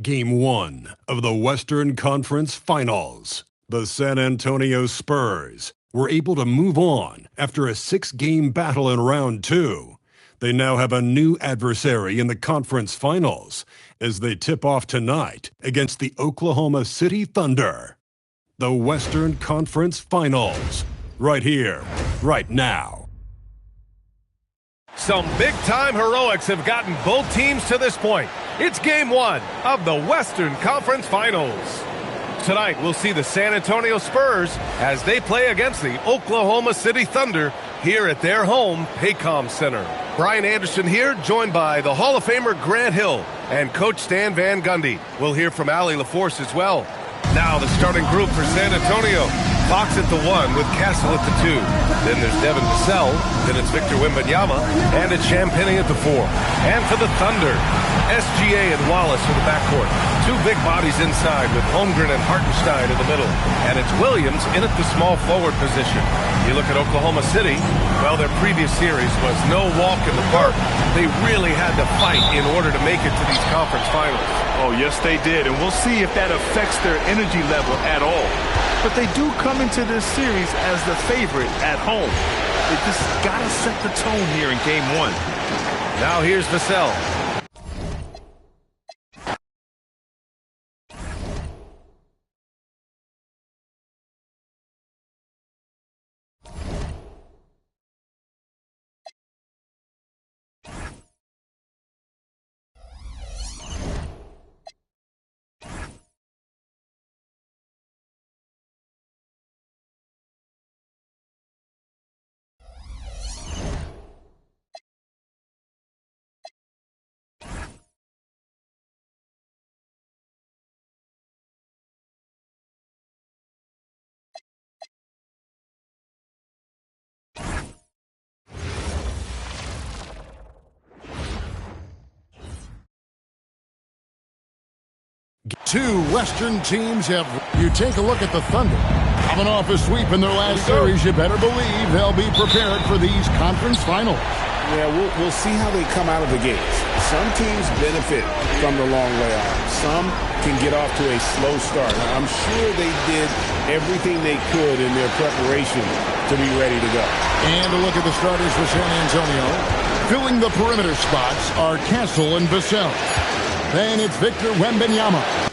Game 1 of the Western Conference Finals. The San Antonio Spurs were able to move on after a 6-game battle in round 2. They now have a new adversary in the conference finals as they tip off tonight against the Oklahoma City Thunder. The Western Conference Finals, right here, right now. Some big-time heroics have gotten both teams to this point. It's Game 1 of the Western Conference Finals. Tonight, we'll see the San Antonio Spurs as they play against the Oklahoma City Thunder here at their home, Paycom Center. Brian Anderson here, joined by the Hall of Famer Grant Hill and Coach Stan Van Gundy. We'll hear from Allie LaForce as well. Now the starting group for San Antonio. Fox at the 1 with Castle at the 2. Then there's Devin Vassell. Then it's Victor Wembanyama. And it's Champagnie at the 4. And for the Thunder, SGA and Wallace for the backcourt. Two big bodies inside with Holmgren and Hartenstein in the middle. And it's Williams in at the small forward position. You look at Oklahoma City, well, their previous series was no walk in the park. They really had to fight in order to make it to these conference finals. Oh, yes, they did. And we'll see if that affects their energy level at all. But they do come into this series as the favorite at home. They just got to set the tone here in Game 1. Now here's Vassell. Two Western teams have... You take a look at the Thunder. Coming off a sweep in their last series, you better believe they'll be prepared for these conference finals. Yeah, we'll see how they come out of the gates. Some teams benefit from the long layoff. Some can get off to a slow start. I'm sure they did everything they could in their preparation to be ready to go. And a look at the starters for San Antonio. Filling the perimeter spots are Castle and Vassell. Then it's Victor Wembanyama.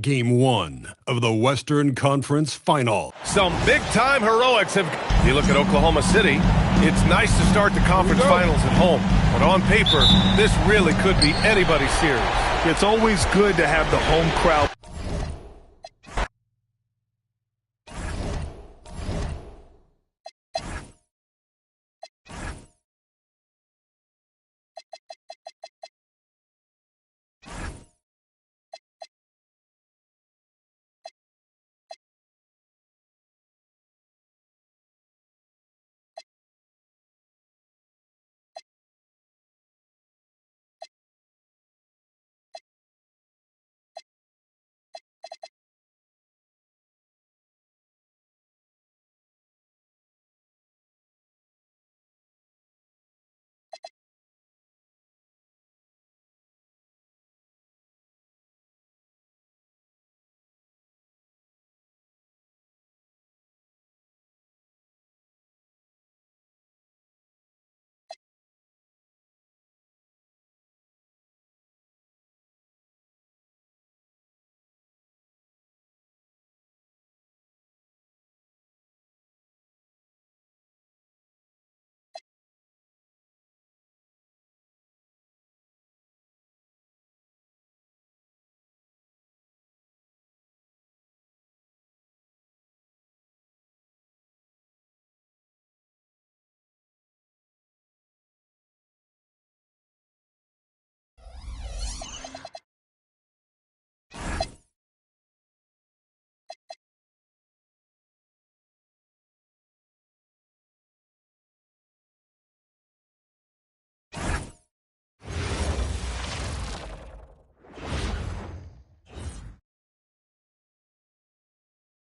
Game 1 of the Western Conference Final. Some big-time heroics have... You look at Oklahoma City, it's nice to start the conference finals at home. But on paper, this really could be anybody's series. It's always good to have the home crowd.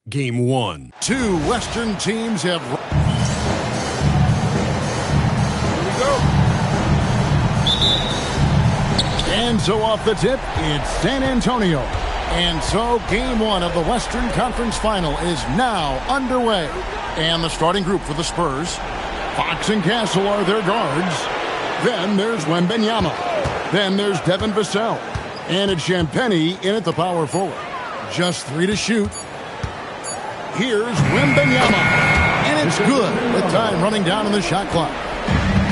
Game 1. Two Western teams have... And so off the tip, it's San Antonio. And so Game 1 of the Western Conference Final is now underway. And the starting group for the Spurs, Fox and Castle are their guards. Then there's Wembanyama. Then there's Devin Vassell. And it's Champagnie in at the power forward. Just 3 to shoot. Here's Wembanyama. And it's good with time running down in the shot clock.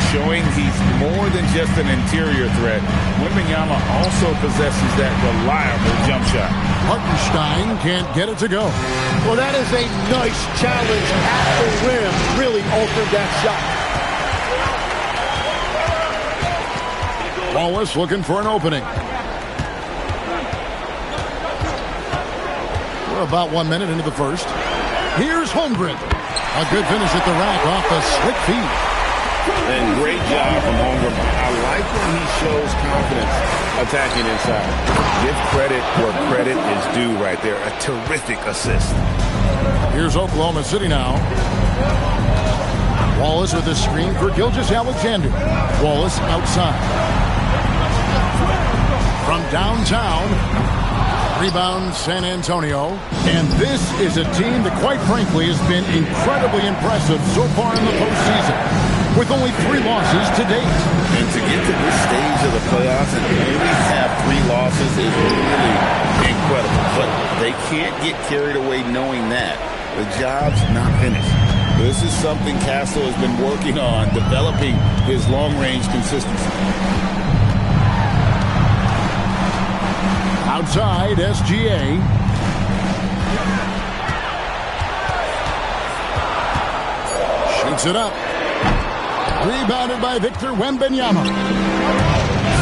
Showing he's more than just an interior threat. Wembanyama also possesses that reliable jump shot. Hartenstein can't get it to go. Well, that is a nice challenge at the rim. Really altered that shot. Wallace looking for an opening. We're about 1 minute into the first. Here's Holmgren. A good finish at the rack off the slick feed. And great job from Holmgren. I like when he shows confidence attacking inside. Give credit where credit is due right there. A terrific assist. Here's Oklahoma City now. Wallace with a screen for Gilgeous-Alexander. Wallace outside. From downtown, rebound San Antonio. And this is a team that, quite frankly, has been incredibly impressive so far in the postseason, with only 3 losses to date. And to get to this stage of the playoffs and only have 3 losses is really incredible. But they can't get carried away knowing that. The job's not finished. This is something Castle has been working on, developing his long-range consistency. Outside, SGA. Shoots it up. Rebounded by Victor Wembanyama.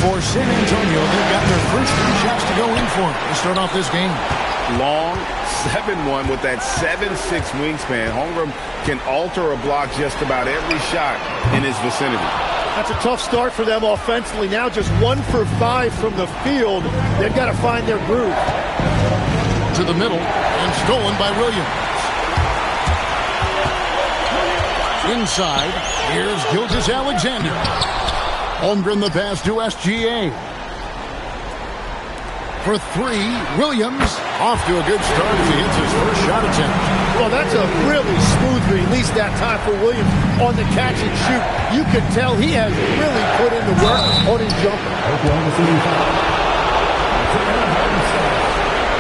For San Antonio, they've got their first 3 shots to go in for to start off this game. Long 7-1 with that 7'6" wingspan. Holmgren can alter a block just about every shot in his vicinity. That's a tough start for them offensively. Now just 1 for 5 from the field. They've got to find their groove. To the middle and stolen by Williams. Inside, here's Gilgeous-Alexander. Holmgren the pass to SGA. For 3, Williams off to a good start as he hits his first shot attempt. Well, that's a really smooth release that time for Williams on the catch and shoot. You can tell he has really put in the work on his jumper.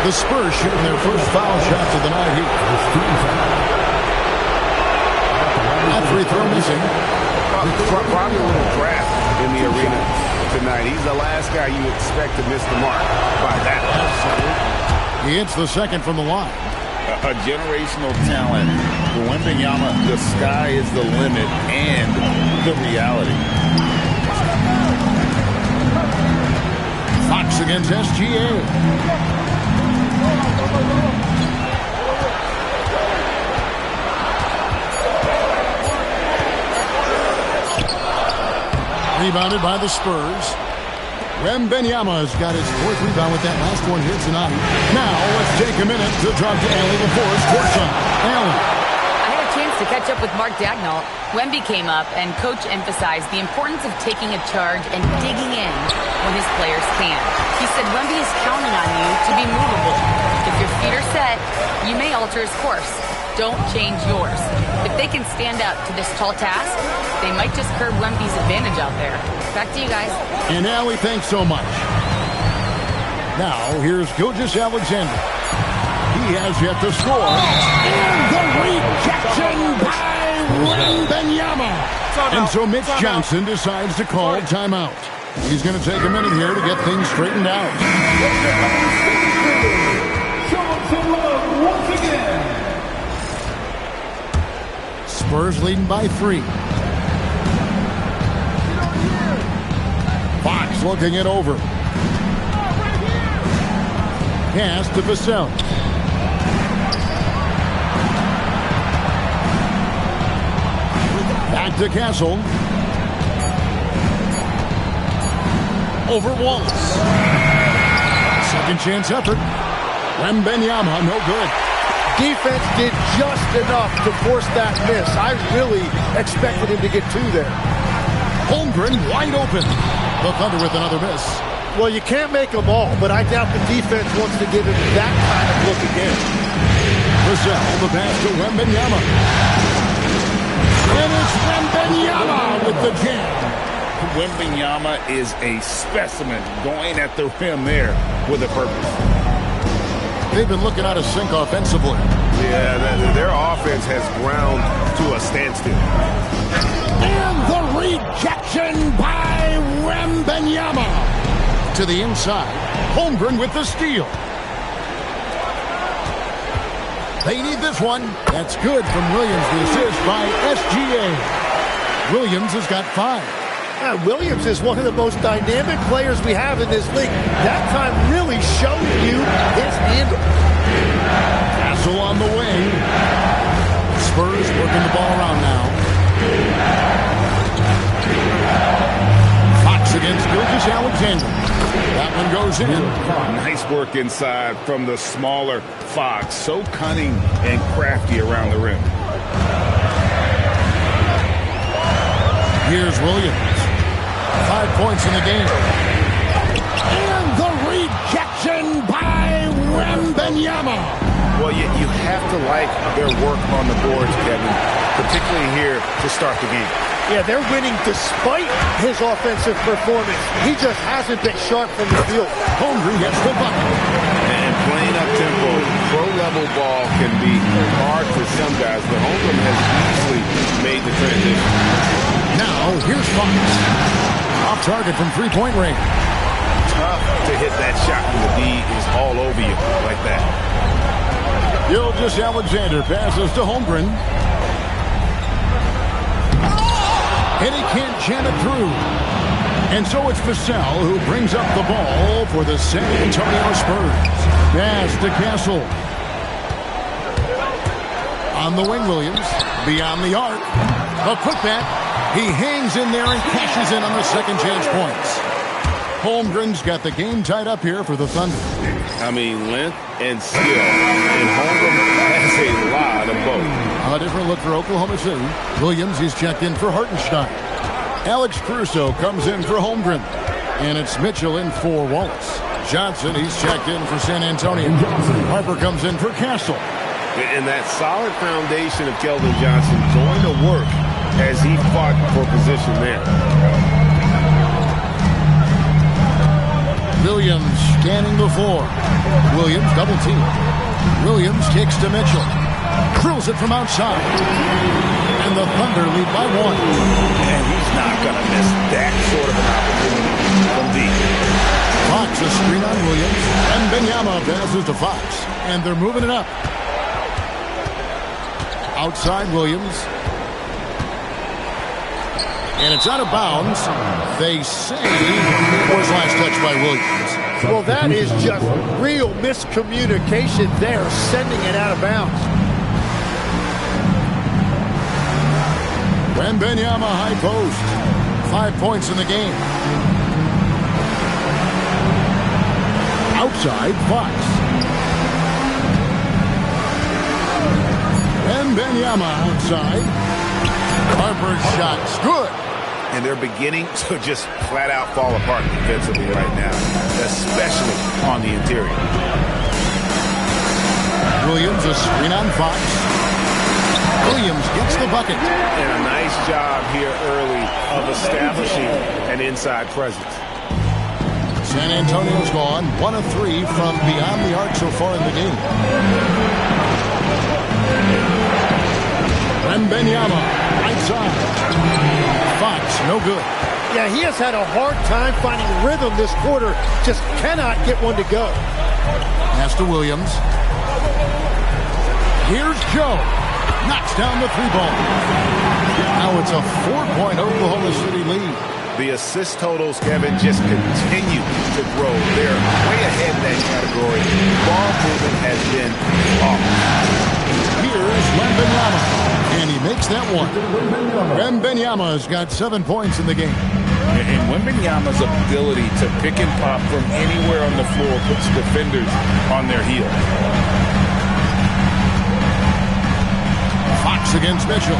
The Spurs shooting their first foul shots of the night here. That free throw missing. Probably a little draft in the arena tonight. He's the last guy you expect to miss the mark by that. He hits the second from the line. A generational talent. For Wembanyama, the sky is the limit and the reality. Fox against SGA. Rebounded by the Spurs. Wembanyama has got his fourth rebound with that last one here tonight. Now let's take a minute to talk to Allie LaForest courtside. Allie. I had a chance to catch up with Mark Dagnall. Wemby came up, and Coach emphasized the importance of taking a charge and digging in when his players can. He said Wemby is counting on you to be movable. If your feet are set, you may alter his course. Don't change yours. If they can stand up to this tall task, they might just curb Wemby's advantage out there. Back to you guys. And Allie, thanks so much. Now, here's Gilgeous-Alexander. He has yet to score. And the rejection by Wembanyama. And so Mitch Johnson decides to call timeout. He's going to take a minute here to get things straightened out. Show him some love once again. Spurs leading by 3. Fox looking it over. Pass to Vassell. Back to Castle. Over Wallace. Second chance effort. Wembanyama, no good. Defense did just enough to force that miss. I really expected him to get 2 there. Holmgren wide open. The Thunder with another miss. Well, you can't make them all, but I doubt the defense wants to give him that kind of look again. Vassell, the pass to Wembanyama. And it's Wembanyama with the jam. Wembanyama is a specimen going at the rim there with a purpose. They've been looking out of sync offensively. Yeah, their offense has ground to a standstill. And the rejection by Wembanyama. To the inside. Holmgren with the steal. They need this one. That's good from Williams. The assist by SGA. Williams has got 5. Williams is one of the most dynamic players we have in this league. That time really showed you his handle. Castle on the way. Spurs working the ball around now. Fox against Gilgeous-Alexander. That one goes in. Nice work inside from the smaller Fox. So cunning and crafty around the rim. Here's Williams. 5 points in the game. And the rejection by Wembanyama. Well, you have to like their work on the boards, Kevin, particularly here to start the game. Yeah, they're winning despite his offensive performance. He just hasn't been sharp from the field. Holmgren gets the bucket. And playing up-tempo, pro-level ball can be hard for some guys, but Holmgren has easily made the transition. Now, here's Fox. Off target from three-point range. Tough to hit that shot when the D is all over you like that. Gilgeous-Alexander passes to Holmgren. And he can't jam it through. And so it's Vassell who brings up the ball for the San Antonio Spurs. Pass to Castle. On the wing, Williams. Beyond the arc. A putback. He hangs in there and cashes in on the second chance points. Holmgren's got the game tied up here for the Thunder. I mean, length and skill. And Holmgren has a lot of both. A different look for Oklahoma City. Williams, he's checked in for Hartenstein. Alex Caruso comes in for Holmgren. And it's Mitchell in for Wallace. Johnson, he's checked in for San Antonio. Harper comes in for Castle. And that solid foundation of Keldon Johnson going to work as he fought for position there. Williams scanning the floor. Williams double team. Williams kicks to Mitchell. Drills it from outside. And the Thunder lead by 1. And he's not going to miss that sort of an opportunity from deep. Fox a screen on Williams. And Wembanyama passes to Fox. And they're moving it up. Outside Williams. And it's out of bounds. They say it was last touch by Williams. Well, that is just real miscommunication there, sending it out of bounds. Wembanyama high post. 5 points in the game. Outside, Fox. Wembanyama outside. Harper's shot's good. And they're beginning to just flat out fall apart defensively right now, especially on the interior. Williams a screen on Fox. Williams gets the bucket. And a nice job here early of establishing an inside presence. San Antonio's gone 1 of 3 from beyond the arc so far in the game. Wembanyama, right side. Fox, no good. Yeah, he has had a hard time finding rhythm this quarter. Just cannot get one to go. Pass to Williams. Here's Joe. Knocks down the 3-ball. Now it's a 4-point Oklahoma City lead. The assist totals, Kevin, just continue to grow. They're way ahead in that category. Ball movement has been off. Here's Wembanyama, and he makes that one. Wembanyama's got 7 points in the game. And Wembanyama's ability to pick and pop from anywhere on the floor puts defenders on their heels. Fox against Mitchell.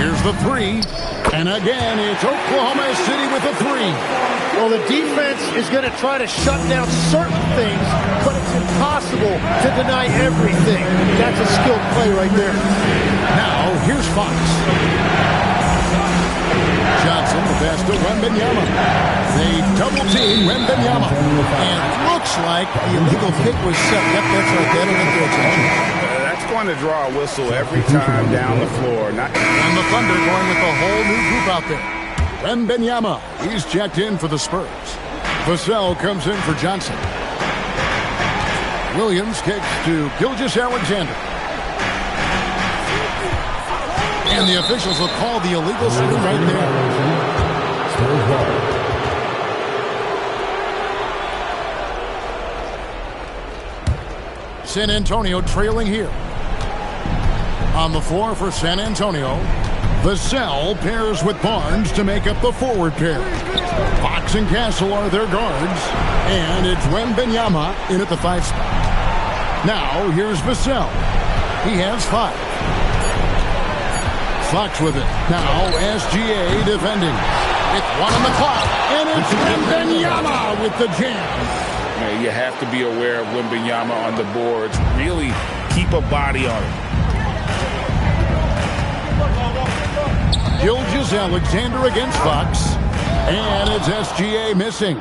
Here's the 3. And again, it's Oklahoma City with a 3. Well, the defense is going to try to shut down certain things, but it's impossible to deny everything. That's a skilled play right there. Now, here's Fox. Johnson, the pass to Wembanyama. They double-team Wembanyama. And looks like the illegal kick was set. Yep, that's right. That'll get their attention. That's going to draw a whistle every time down the floor. And the Thunder going with a whole new group out there. Wembanyama, he's checked in for the Spurs. Vassell comes in for Johnson. Williams kicks to Gilgeous-Alexander. And the officials will call the illegal screen right there. San Antonio trailing here. On the floor for San Antonio, Vassell pairs with Barnes to make up the forward pair. Fox and Castle are their guards, and it's Wembanyama in at the 5 spot. Now, here's Vassell. He has 5. Fox with it. Now, SGA defending. It's 1 on the clock, and it's Wembanyama with the jam. You have to be aware of Wembanyama on the boards. Really keep a body on him. Gilgeous-Alexander against Fox. And it's SGA missing.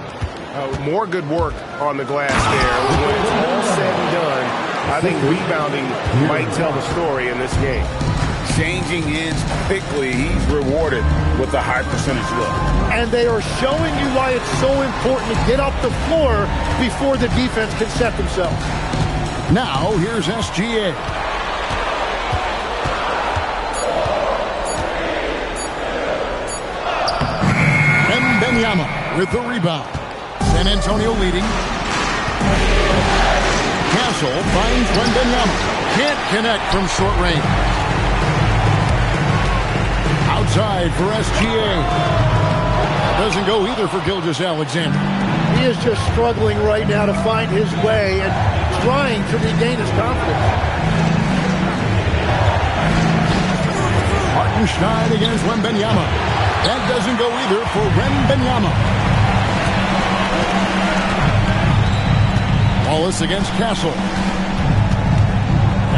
More good work on the glass there. When it's all said and done, I think rebounding might tell the story in this game. Changing ends quickly, he's rewarded with a high percentage look. And they are showing you why it's so important to get off the floor before the defense can set themselves. Now, here's SGA. Wembanyama with the rebound. San Antonio leading. Castle finds Wembanyama. Can't connect from short range. Outside for SGA. Doesn't go either for Gilgeous-Alexander. He is just struggling right now to find his way and trying to regain his confidence. Hartenstein against Wembanyama. That doesn't go either for Wembanyama. Wallace against Castle.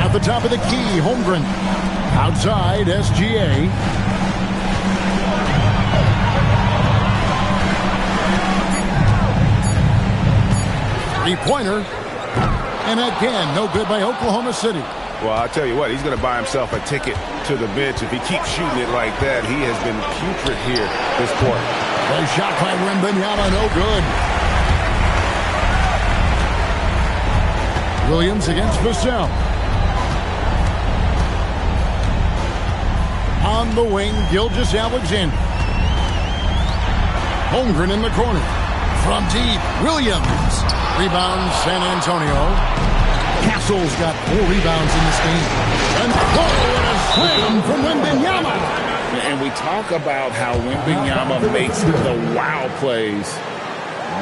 At the top of the key, Holmgren. Outside, SGA. Three-pointer. And again, no good by Oklahoma City. Well, I'll tell you what, he's going to buy himself a ticket to the bench. If he keeps shooting it like that, he has been putrid here this quarter. A shot by Wembanyama, no good. Williams against Vassell. On the wing, Gilgeous-Alexander. Holmgren in the corner. From deep, Williams. Rebound, San Antonio. Castle's got 4 rebounds in this game. And a slam from Wembanyama. And we talk about how Wembanyama makes the wow plays.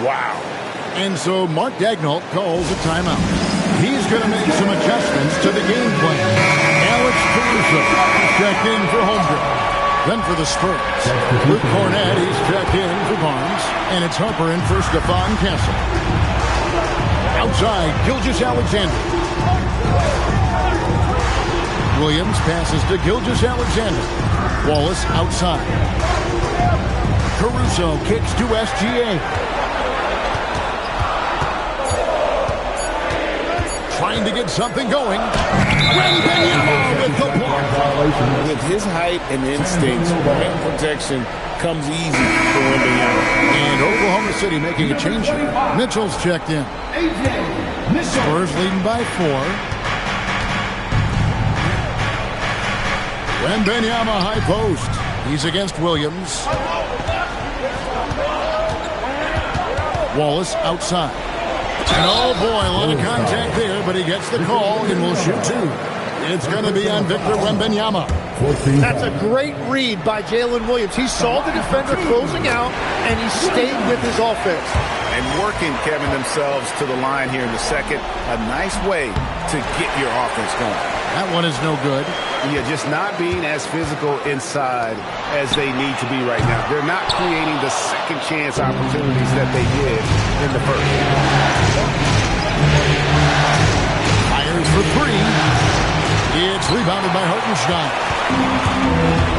Wow. And so Mark Daigneault calls a timeout. He's going to make some adjustments to the game plan. Alex Caruso checked in for Holmgren. Then for the Spurs, Luke Cornett, he's checked in for Barnes. And it's Harper in for Stephon Castle. Outside, Gilgeous-Alexander. Williams passes to Gilgeous-Alexander. Wallace outside. Caruso kicks to SGA. Trying to get something going. Wembanyama with the block. With his height and instincts, rim protection comes easy for Wembanyama. And Oklahoma City making a change here. Mitchell's checked in. Spurs leading by 4. Wembanyama high post. He's against Williams. Wallace outside. And oh boy, a lot of contact there, but he gets the call and will shoot 2. It's going to be on Victor Wembanyama. That's a great read by Jalen Williams. He saw the defender closing out, and he stayed with his offense. And working, Kevin, themselves to the line here in the second. A nice way to get your offense going. That one is no good. Yeah, just not being as physical inside as they need to be right now. They're not creating the second chance opportunities that they did in the first. Fires for 3. It's rebounded by Hartenstein.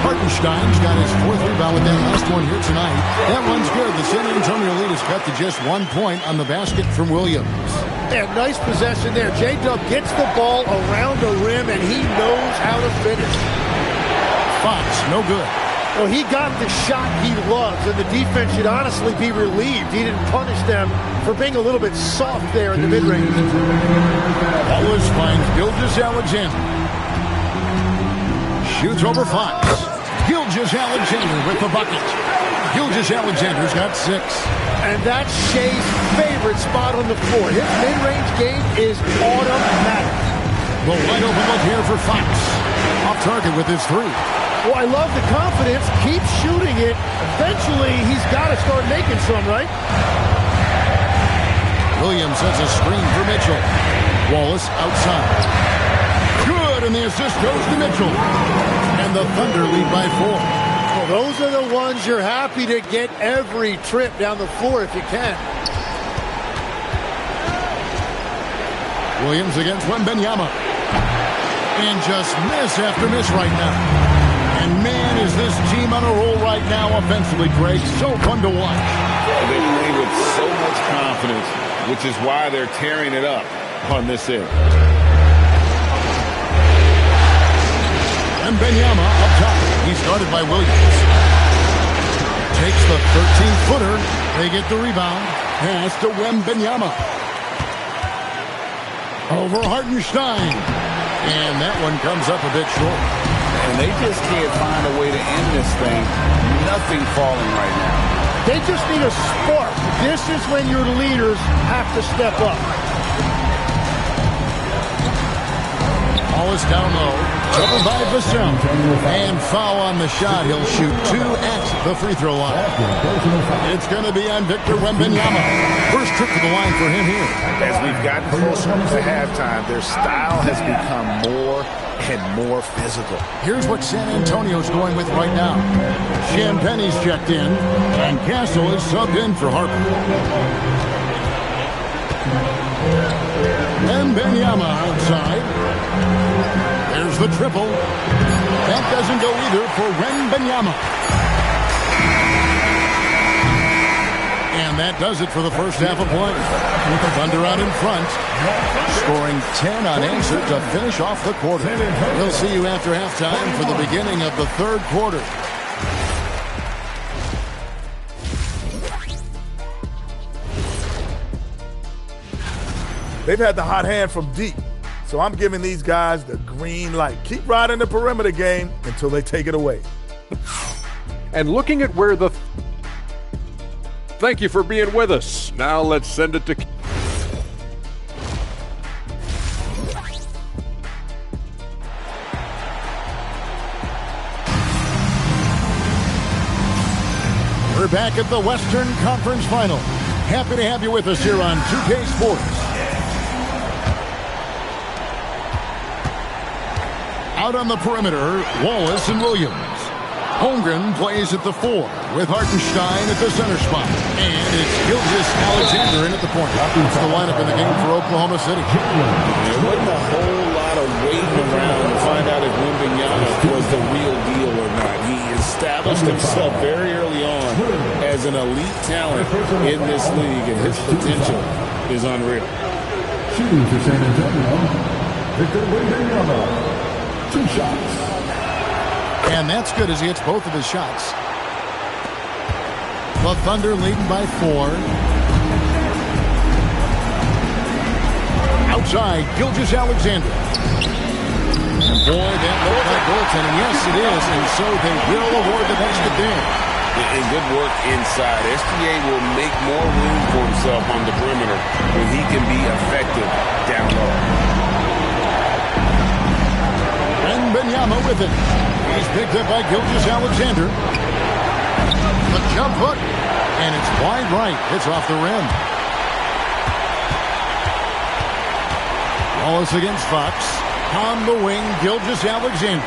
Hartenstein's got his 4th rebound with that last one here tonight. That one's good. The San Antonio lead is cut to just 1 point on the basket from Williams. Yeah, nice possession there. J-Dub gets the ball around the rim, and he knows how to finish. Fox, no good. Well, he got the shot he loves, and the defense should honestly be relieved. He didn't punish them for being a little bit soft there in the mid-range. Wallace finds Gilgeous-Alexander. Shoots over Fox. Gilgeous-Alexander with the bucket. Gilgeous-Alexander's got 6. And that's Shea's favorite spot on the floor. His mid-range game is automatic. The wide open look here for Fox. Off target with his 3. Well, I love the confidence. Keep shooting it. Eventually, he's got to start making some, right? Williams sets a screen for Mitchell. Wallace outside. Good, and the assist goes to Mitchell. And the Thunder lead by 4. Well, those are the ones you're happy to get every trip down the floor if you can. Williams against Wembanyama. And just miss after miss right now. And man, is this team on a roll right now offensively, Greg. So fun to watch. They play with so much confidence, which is why they're tearing it up on this end. Wembanyama up top. He's guarded by Williams. Takes the 13-footer. They get the rebound. Pass to Wembanyama. Over Hartenstein. And that one comes up a bit short. And they just can't find a way to end this thing. Nothing falling right now. They just need a spark. This is when your leaders have to step up. Ball is down low. Covered by Vassell. And foul on the shot. He'll shoot 2 at the free throw line. It's going to be on Victor Wembanyama. First trip to the line for him here. As we've gotten closer to halftime, their style has become more and more physical. Here's what San Antonio's going with right now. Champagne's checked in, and Castle is subbed in for Harper. Wembanyama outside. There's the triple. That doesn't go either for Wembanyama. And that does it for the first half of play. Thunder out in front, scoring 10 unanswered to finish off the quarter. We'll see you after halftime for the beginning of the third quarter. They've had the hot hand from deep, so I'm giving these guys the green light. Keep riding the perimeter game until they take it away. And looking at where the... Thank you for being with us. Now let's send it to... We're back at the Western Conference Final. Happy to have you with us here on 2K Sports. Out on the perimeter, Wallace and Williams. Holmgren plays at the 4 with Hartenstein at the center spot. And it's Gilgeous-Alexander in at the point. It's the lineup in the game for Oklahoma City. There wasn't a whole lot of waiting around to find out if Wembanyama was the real deal or not. He established himself very early on as an elite talent in this league, and his potential is unreal. Shooting for San Antonio, Victor Wembanyama. 2 shots. And that's good as he hits both of his shots. The Thunder leading by 4. Outside, Gilgeous-Alexander. And boy, that looked like goaltending. Yes, it is. And so they will award the basket there. And good work inside. SGA will make more room for himself on the perimeter when he can be effective down low. Wembanyama with it. He's picked up by Gilgeous-Alexander. The jump hook. And it's wide right. It's off the rim. Wallace against Fox. On the wing, Gilgeous-Alexander.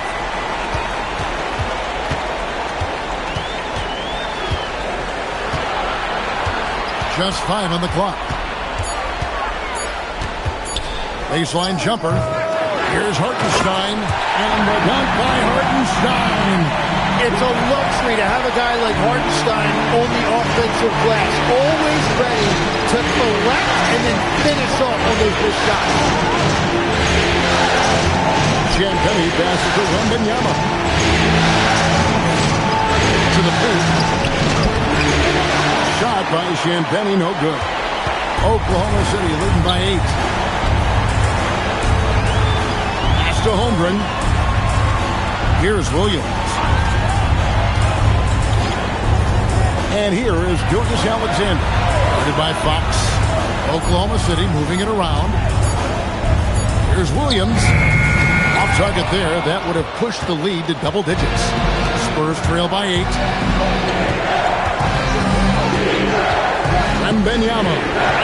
Just 5 on the clock. Baseline jumper. Here's Hartenstein, and the dunk by Hartenstein. It's a luxury to have a guy like Hartenstein on the offensive glass, always ready to collect and then finish off on those good shots. Champagny passes to Wembanyama. To the paint. Shot by Champagny, no good. Oklahoma City leading by 8. To Holmgren. Here's Williams. And here is Gilgeous-Alexander. Guarded by Fox. Oklahoma City moving it around. Here's Williams. Off target there. That would have pushed the lead to double digits. Spurs trail by 8. Wembanyama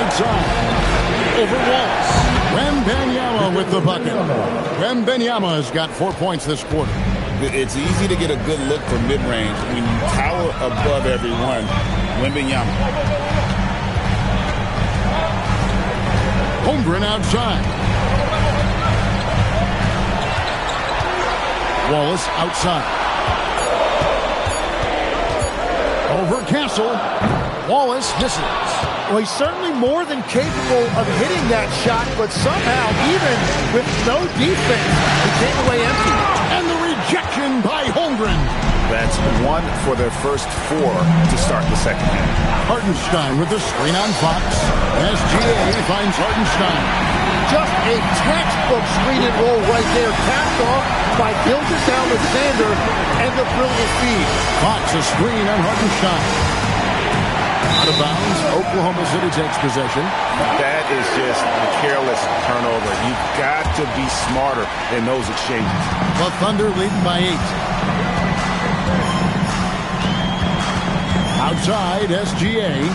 outside. Over Wallace. Wembanyama with the bucket. Wembanyama has got 4 points this quarter. It's easy to get a good look from mid-range when you tower above everyone. Wembanyama. Holmgren outside. Wallace outside. Over Castle. Wallace misses. Well, he's certainly more than capable of hitting that shot, but somehow, even with no defense, he came away empty. And the rejection by Holmgren. That's 1 for their first 4 to start the second half. Hartenstein with the screen on Fox. SGA finds Hartenstein. Just a textbook screen and roll right there, capped off by Gilgeous-Alexander and the brilliant feed. Fox a screen on Hartenstein. Out of bounds, Oklahoma City takes possession. That is just a careless turnover. You've got to be smarter in those exchanges. The Thunder leading by 8. Outside, SGA.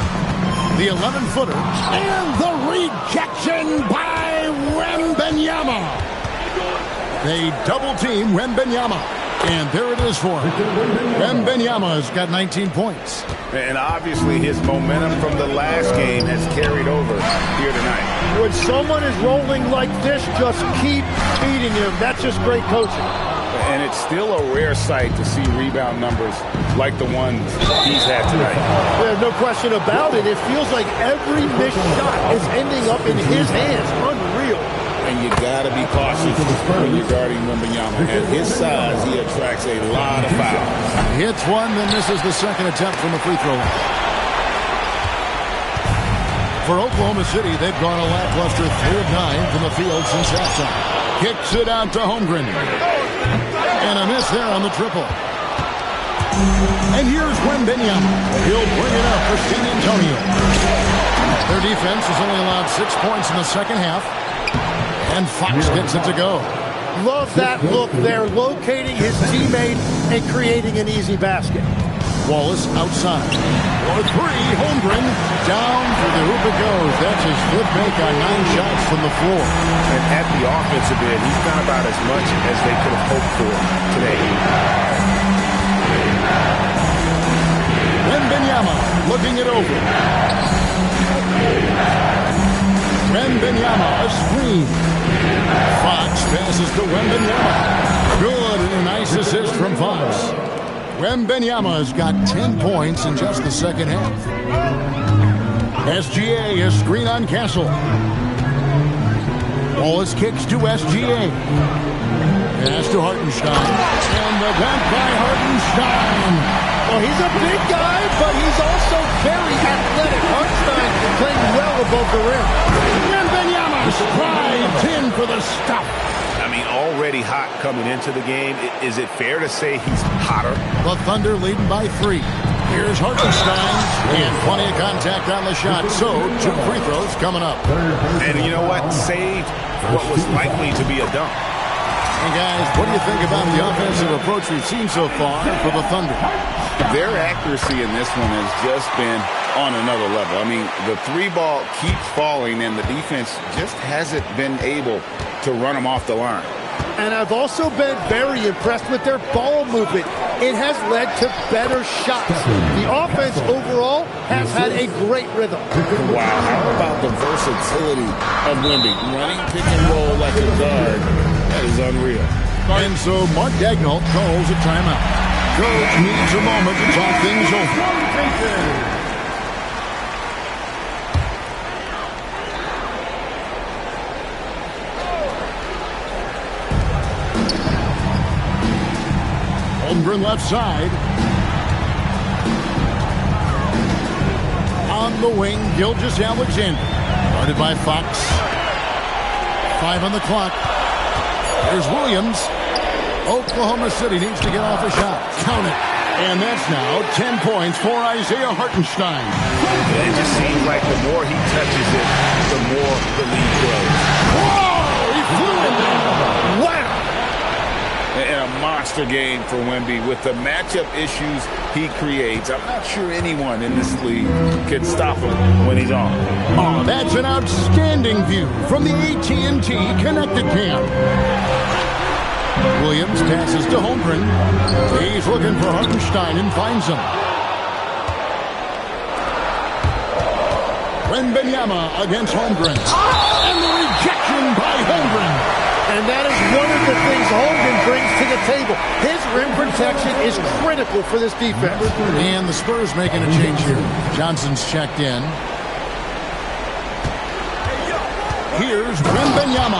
The 11-footer. And the rejection by Wembanyama. They double-team Wembanyama. And there it is for him. Wembanyama has got 19 points. And obviously his momentum from the last game has carried over here tonight. When someone is rolling like this, just keep feeding him. That's just great coaching. And it's still a rare sight to see rebound numbers like the ones he's had tonight. There's no question about it. It feels like every missed shot is ending up in his hands. Unreal. And you got to be cautious when you're guarding Wembanyama. At his size, he attracts a lot of fouls. Hits one, then misses the second attempt from the free throw line. For Oklahoma City, they've gone a lackluster 3 of 9 from the field since halftime. Kicks it out to Holmgren. And a miss there on the triple. And here's Wembanyama. He'll bring it up for San Antonio. Their defense has only allowed 6 points in the second half. And Fox gets it to go. Love that look there, locating his teammate and creating an easy basket. Wallace outside. For 3, Holmgren. Down through the hoop it goes. That's his 5th make on 9 shots from the floor. And at the offensive end, he's done about as much as they could have hoped for today. Wembanyama looking it over. Wembanyama, a screen. Fox passes to Wembanyama. Good, and a nice assist from Fox. Wembanyama has got 10 points in just the second half. SGA, a screen on Castle. Wallace kicks to SGA. Pass to Hartenstein. And the dunk by Hartenstein. Well, he's a big guy, but he's also very athletic. Hartenstein playing well above the rim. Wembanyama strides in for the stop. I mean, already hot coming into the game. Is it fair to say he's hotter? The Thunder leading by 3. Here's Hartenstein. And plenty of contact on the shot. So, 2 free throws coming up. And you know what? Saved what was likely to be a dunk. Hey, guys, what do you think about the offensive approach we've seen so far for the Thunder? Their accuracy in this one has just been on another level. I mean, the 3-ball keeps falling, and the defense just hasn't been able to run them off the line. And I've also been very impressed with their ball movement. It has led to better shots. The offense overall has had a great rhythm. Wow, how about the versatility of Wemby? Running pick and roll like a guard. That is unreal. And so Mark Daigneault calls a timeout. Coach needs a moment to talk things over. Holmgren left side. On the wing, Gilgeous-Alexander. Guarded by Fox. 5 on the clock. There's Williams. Oklahoma City needs to get off a shot. Count it. And that's now 10 points for Isaiah Hartenstein. It just seems like the more he touches it, the more the lead grows. Whoa! He flew in there. Wow! And a monster game for Wemby with the matchup issues he creates. I'm not sure anyone in this league can stop him when he's on. Oh, that's an outstanding view from the AT&T Connected Cam. Williams passes to Holmgren. He's looking for Hartenstein and finds him. Wembanyama against Holmgren. And the rejection by Holmgren. And that is one of the things Holmgren brings to the table. His rim protection is critical for this defense. And the Spurs making a change here. Johnson's checked in. Here's Wembanyama.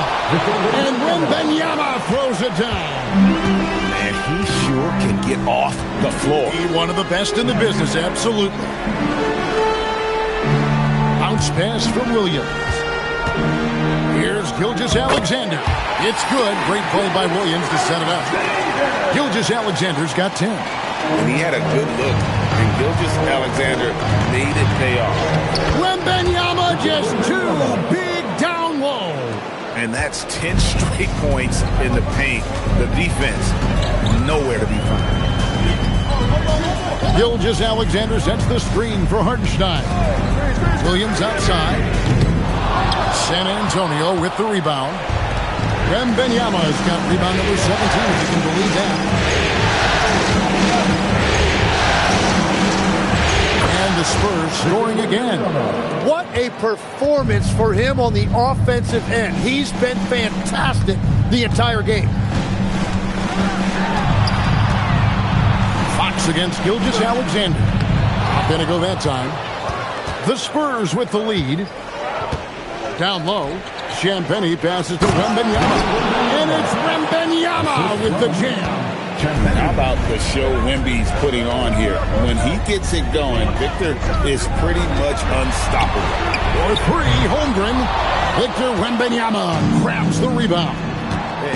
And Wembanyama throws it down. Man, he sure can get off the floor. He's one of the best in the business, absolutely. Bounce pass from Williams. Here's Gilgeous-Alexander. It's good. Great play by Williams to set it up. Gilgeous-Alexander's got 10. And he had a good look. And Gilgeous-Alexander made it pay off. Wembanyama just 2 big down low. And that's 10 straight points in the paint. The defense, nowhere to be found. Gilgeous-Alexander sets the screen for Hartenstein. Williams outside. San Antonio with the rebound. Wembanyama's got rebound number 17, if you can believe that. And the Spurs scoring again. What a performance for him on the offensive end. He's been fantastic the entire game. Fox against Gilgeous-Alexander. Not going to go that time. The Spurs with the lead. Down low, Champagnie passes to Wembanyama. And it's Wembanyama with the jam. How about the show Wemby's putting on here? When he gets it going, Victor is pretty much unstoppable. For three, Holmgren. Victor Wembanyama grabs the rebound.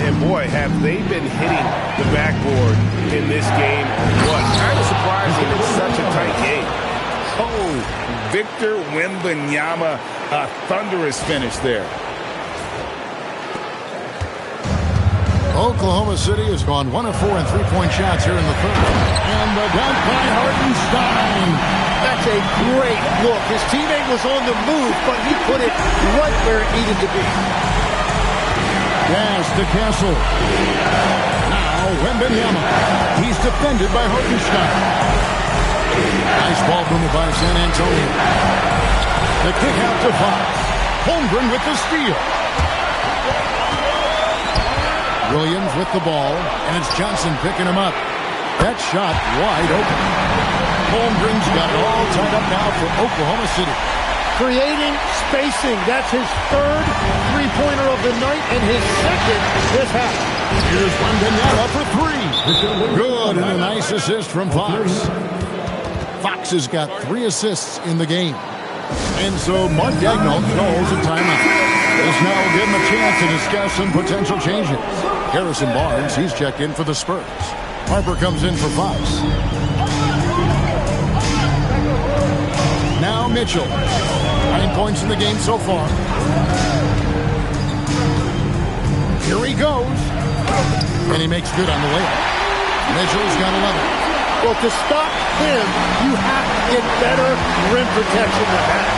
And boy, have they been hitting the backboard in this game. What? Kind of surprising it's such a tight game. Oh, Victor Wembanyama, a thunderous finish there. Oklahoma City has gone 1 of 4 in three-point shots here in the third. And the dunk by Hartenstein. That's a great look. His teammate was on the move, but he put it right where it needed to be. Pass to Castle. Now Wembanyama. He's defended by Hartenstein. Nice ball movement by San Antonio. The kick out to Fox. Holmgren with the steal. Williams with the ball, and it's Johnson picking him up. That shot wide open. Holmgren's got it all tied up now for Oklahoma City. Creating spacing. That's his third three-pointer of the night and his second this half. Here's Wembanyama for three. Good, and a nice assist from Fox. Fox has got 3 assists in the game. And so Mark Daigneault calls a timeout. This now will give him a chance to discuss some potential changes. Harrison Barnes, he's checked in for the Spurs. Harper comes in for Fox. Now Mitchell. 9 points in the game so far. Here he goes. And he makes good on the layup. Mitchell's got 11. Well, to stop him, you have to get better rim protection than that.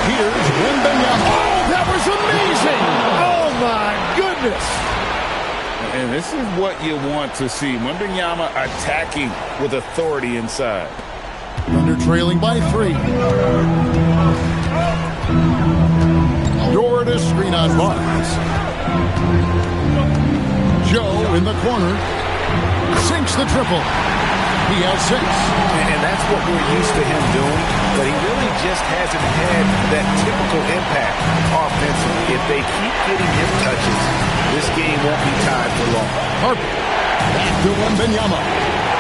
Here's Wembanyama. Oh, that was amazing! Oh, my goodness! And this is what you want to see. Wembanyama attacking with authority inside. Thunder trailing by 3. Door to screen on Barnes. Joe in the corner. Sinks the triple. He has 6. And that's what we're used to him doing, but he really just hasn't had that typical impact offensively. If they keep getting him touches, this game won't be tied for long. Harper. Back to Wembanyama.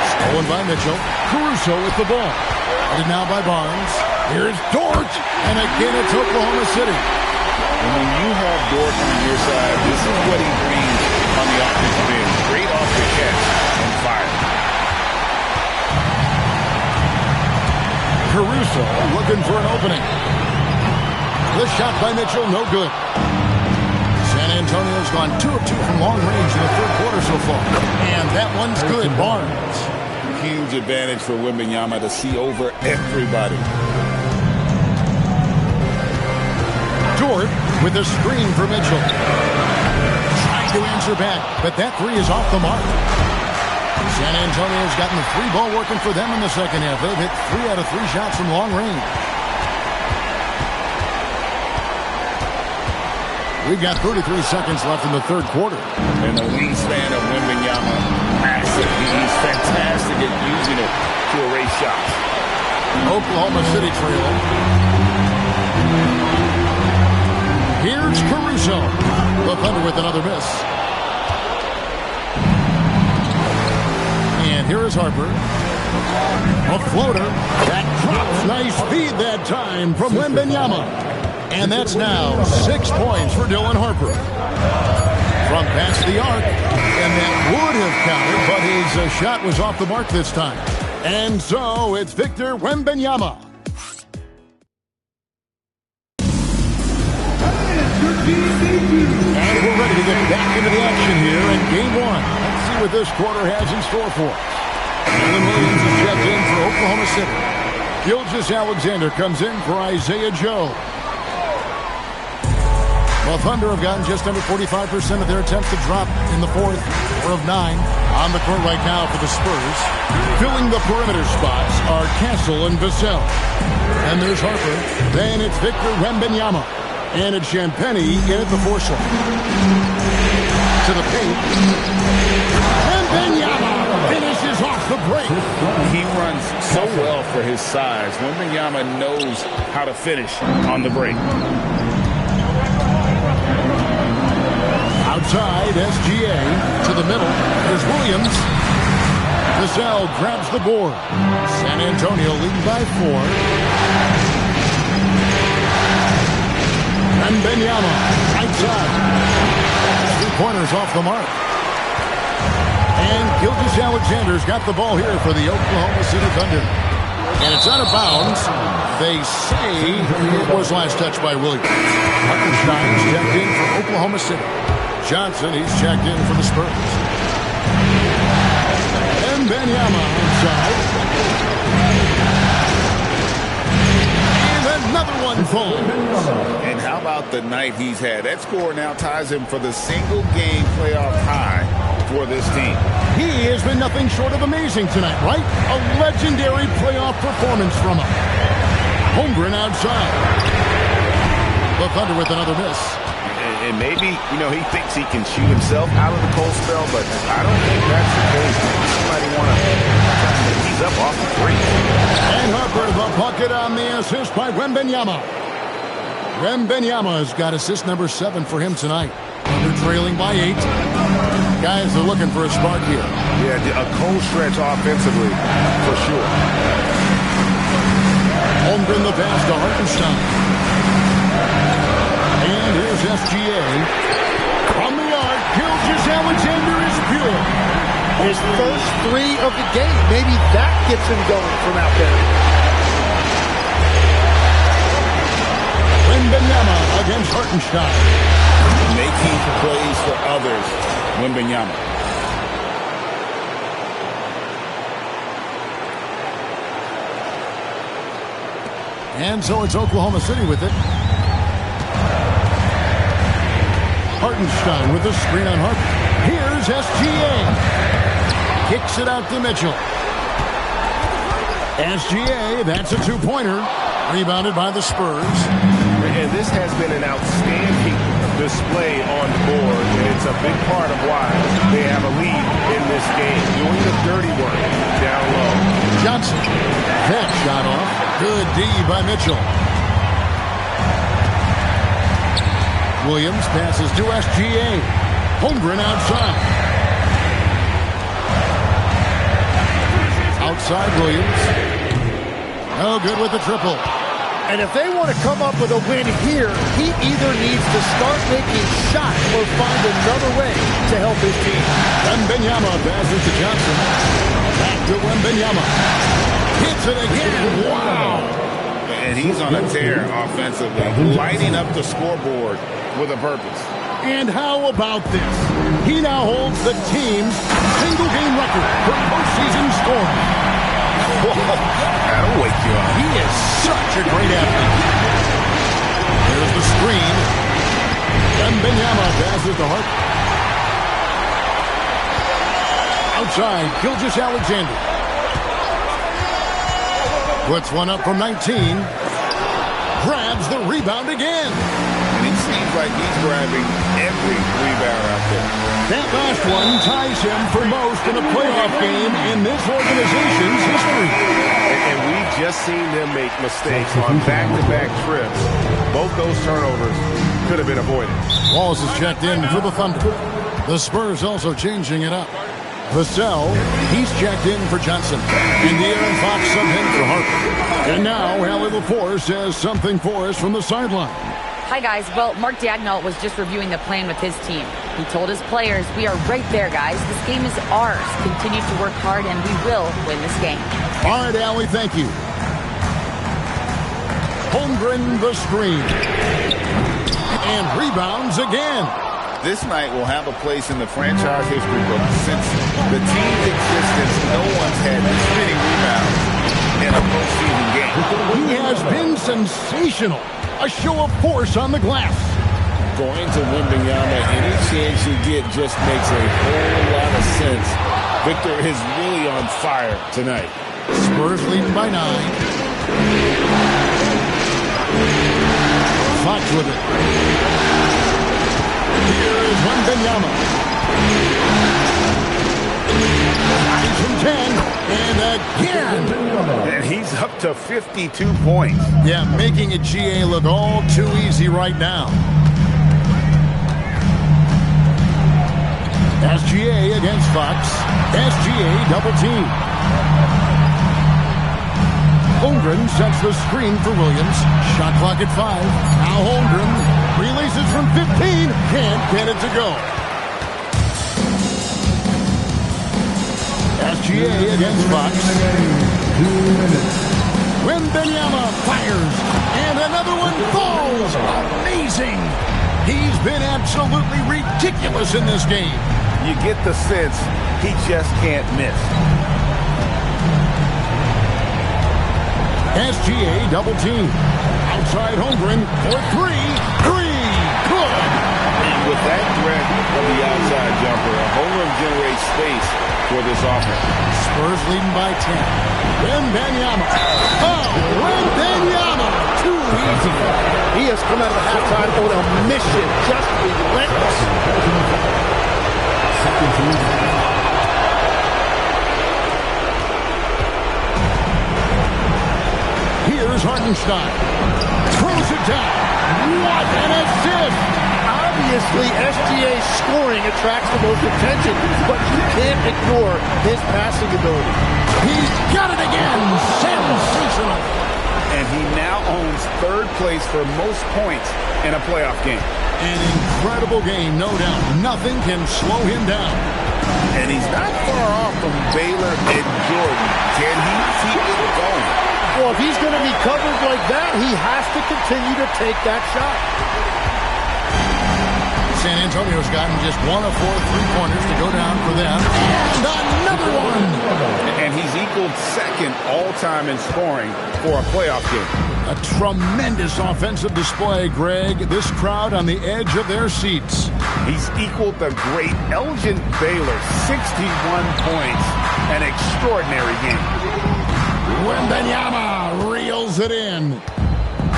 Stolen by Mitchell. Caruso with the ball. Headed now by Barnes. Here's Dort. And again it's Oklahoma City. And when you have Dort on your side, this is what he brings on the offensive end. Great off the catch and fire. Caruso looking for an opening. The shot by Mitchell, no good. San Antonio's gone 2 of 2 from long range in the third quarter so far. And that one's good. Barnes. Huge advantage for Wembanyama to see over everybody. Dort with a screen for Mitchell. Trying to answer back, but that 3 is off the mark. San Antonio's gotten the 3 ball working for them in the second half. They've hit 3 out of 3 shots from long range. We've got 33 seconds left in the third quarter. And the wingspan of Wembanyama, massive. He's fantastic at using it to erase shots. Oklahoma City trailing. Here's Caruso. The Thunder with another miss. And here is Harper. A floater. That drops. Nice feed that time from Wembanyama. And that's now 6 points for Dylan Harper. From past the arc. And that would have counted, but his shot was off the mark this time. And so it's Victor Wembanyama. And we're ready to get back into the action here in Game 1. Let's see what this quarter has in store for us. Jalen Williams is checked in for Oklahoma City. Gilgeous-Alexander comes in for Isaiah Joe. Well, Thunder have gotten just under 45% of their attempts to drop in the fourth, 4 of 9. On the court right now for the Spurs. Filling the perimeter spots are Castle and Vassell. And there's Harper. Then it's Victor Wembanyama. And it's Champagnie in at the 4 slot. To the paint. Wembanyama finishes is off the break. He runs so well for his size. Wembanyama knows how to finish on the break. Outside, SGA to the middle. Here's Williams. Vassell grabs the board. San Antonio leading by 4. Wembanyama outside. 3-pointers off the mark. And Gilgeous-Alexander's got the ball here for the Oklahoma City Thunder. And it's out of bounds. They say it was last touched by Williams. Hartenstein's checked in for Oklahoma City. Johnson, he's checked in for the Spurs. And Wembanyama outside. And another one falls. And how about the night he's had? That score now ties him for the single-game playoff high for this team. He has been nothing short of amazing tonight, right? A legendary playoff performance from him. Holmgren outside. The Thunder with another miss. And maybe, he thinks he can shoot himself out of the cold spell, but I don't think that's the case. Somebody want to try to ease up off the three. And Harper, the bucket on the assist by Wembanyama. Wembanyama's got assist number 7 for him tonight. They're trailing by 8. Guys are looking for a spark here. Yeah, a cold stretch offensively, for sure. Holmgren the pass to Hartenstein. And here's SGA. From the arc, Gilgeous-Alexander is pure. His first 3 of the game. Maybe that gets him going from out there. Wembanyama against Hartenstein. Making plays for others, Wembanyama. And so it's Oklahoma City with it. Hartenstein with the screen on Harper. Here's SGA. Kicks it out to Mitchell. SGA, that's a 2-pointer. Rebounded by the Spurs. And this has been an outstanding display on the board, and it's a big part of why they have a lead in this game. Doing the dirty work down low. Johnson. That shot off. Good D by Mitchell. Williams passes to SGA. Holmgren outside. Outside Williams. No good with the triple. And if they want to come up with a win here, he either needs to start making shots or find another way to help his team. Wembanyama passes to Johnson. Back to Wembanyama. Hits it again. Wow. And he's on a tear offensively, lighting up the scoreboard with a purpose. And how about this? He now holds the team's single-game record for postseason scoring. That'll wake you up. He is such a great athlete. There's the screen. Wembanyama passes to Hart. Outside, Gilgeous-Alexander. Puts one up from 19. Grabs the rebound again. And it seems like he's grabbing every rebound out there. That last one ties him for most in a playoff game in this organization's history. And we've just seen them make mistakes on back-to-back trips. Both those turnovers could have been avoided. Walls is checked in for the Thunder. The Spurs also changing it up. Vassell, he's checked in for Johnson. And De'Aaron Fox subbed in for Harper. And now Allie LaForce says something for us from the sideline. Hi, guys. Well, Mark Daigneault was just reviewing the plan with his team. He told his players, we are right there, guys. This game is ours. Continue to work hard, and we will win this game. All right, Allie, thank you. Holmgren the screen. And rebounds again. This night will have a place in the franchise history book. Since the team's existence, no one's had this many rebounds in a postseason game. He has been sensational. A show of force on the glass. Going to Wembanyama, any chance you get just makes a whole lot of sense. Victor is really on fire tonight. Spurs leading by 9. Fox with it. Here is Wembanyama. Ties from 10. And again. And he's up to 52 points. Yeah, making it GA look all too easy right now. SGA against Fox. SGA double team. Holmgren sets the screen for Williams. Shot clock at 5. Now Holmgren releases from 15. Can't get it to go. SGA against Fox. 2 minutes. Wembanyama fires. And another one falls. Amazing. He's been absolutely ridiculous in this game. You get the sense he just can't miss. SGA double team. Outside Holmgren for 3. Good. And with that threat of the outside jumper, Holmgren generates space for this offense. Spurs leading by 10. Wembanyama. Oh, Wembanyama. Too easy. He has come out of the halftime on a mission. Just relentless. Here's Hartenstein. Throws it down. What an assist! Obviously, SGA's scoring attracts the most attention, but you can't ignore his passing ability. He's got it again. Sensational. And he now owns third place for most points in a playoff game. An incredible game, no doubt. Nothing can slow him down. And he's not far off from Baylor and Jordan. Can he keep it going? Well, if he's going to be covered like that, he has to continue to take that shot. San Antonio's gotten just 1 of 4 3-pointers to go down for them. And another one! And he's equaled second all-time in scoring for a playoff game. A tremendous offensive display, Greg. This crowd on the edge of their seats. He's equaled the great Elgin Baylor, 61 points. An extraordinary game. Wembanyama reels it in.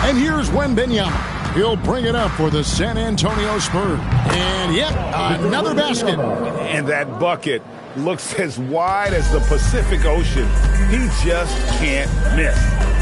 And here's Wembanyama. He'll bring it up for the San Antonio Spurs. And yep, another basket. And that bucket looks as wide as the Pacific Ocean. He just can't miss.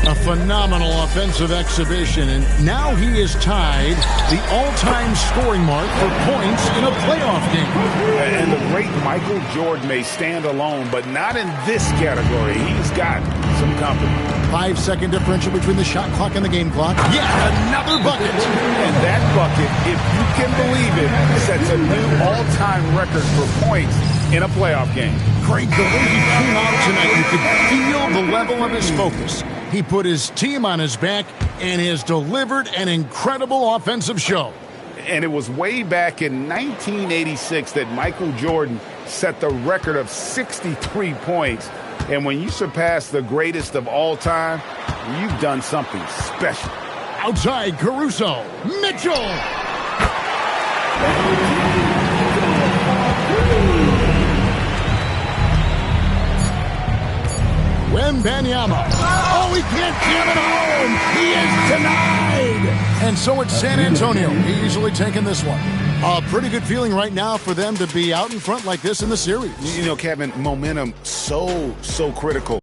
A phenomenal offensive exhibition, and now he is tied the all-time scoring mark for points in a playoff game. And the great Michael Jordan may stand alone, but not in this category. He's got some company. 5-second differential between the shot clock and the game clock. Yeah, another bucket. And that bucket, if you can believe it, sets a new all-time record for points in a playoff game. Craig, the way he came out tonight, you could feel the level of his focus. He put his team on his back and has delivered an incredible offensive show. And it was way back in 1986 that Michael Jordan set the record of 63 points. And when you surpass the greatest of all time, you've done something special. Outside, Caruso. Mitchell. Wembanyama. Oh, he can't jam it home. He is denied. And so it's San Antonio easily taking this one. A pretty good feeling right now for them to be out in front like this in the series. You know, Kevin, momentum so critical.